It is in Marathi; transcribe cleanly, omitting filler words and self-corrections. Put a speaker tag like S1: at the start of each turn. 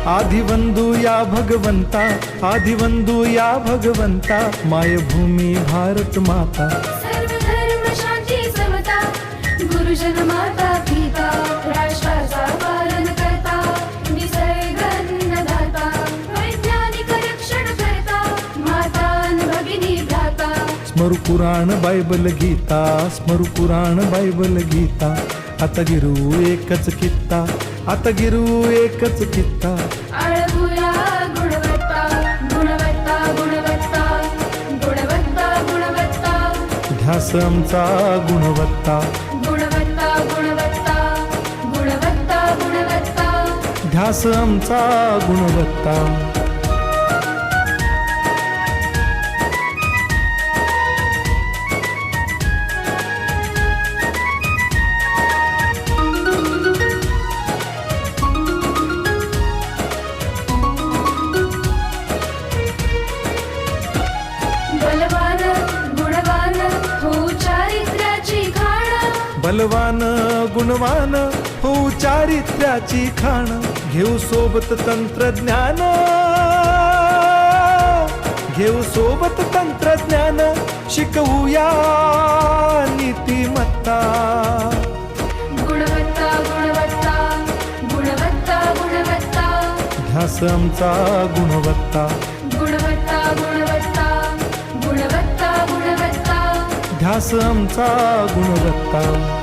S1: आदिवंदू या भगवंता, आदिवंदू या भगवंता, मायभूमी भारत माता.
S2: सर्व धर्म शांती समता, गुरुजन माता पिता, राष्ट्राचा पालन करता, निसर्ग अन्नदाता, वैज्ञानिक रक्षण करता, माता अन भगिनी भ्राता.
S1: स्मरू पुराण बायबल गीता, स्मरू पुराण बायबल गीता. आता गिरू एकच कित्ता, आता गिरू एकच कित्ता.
S2: आळवूया गुणवत्ता, गुणवत्ता, गुणवत्ता, गुणवत्ता, गुणवत्ता.
S1: ध्यास आमचा गुणवत्ता,
S2: गुणवत्ता, गुणवत्ता, गुणवत्ता, गुणवत्ता.
S1: ध्यास आमचा गुणवत्ता.
S2: बलवान गुणवान हो चारित्र्याची खाण.
S1: बलवान गुणवान हो चारित्र्याची खाण. घेऊ सोबत तंत्रज्ञान, घेऊ सोबत तंत्रज्ञान. शिकवूया नीतिमत्ता.
S2: गुणवत्ता, गुणवत्ता, गुणवत्ता, गुणवत्ता.
S1: ध्यास आमचा गुणवत्ता,
S2: गुणवत्ता, गुणवत्ता, गुणवत्ता, गुणवत्ता.
S1: ध्यास आमचा गुणवत्ता.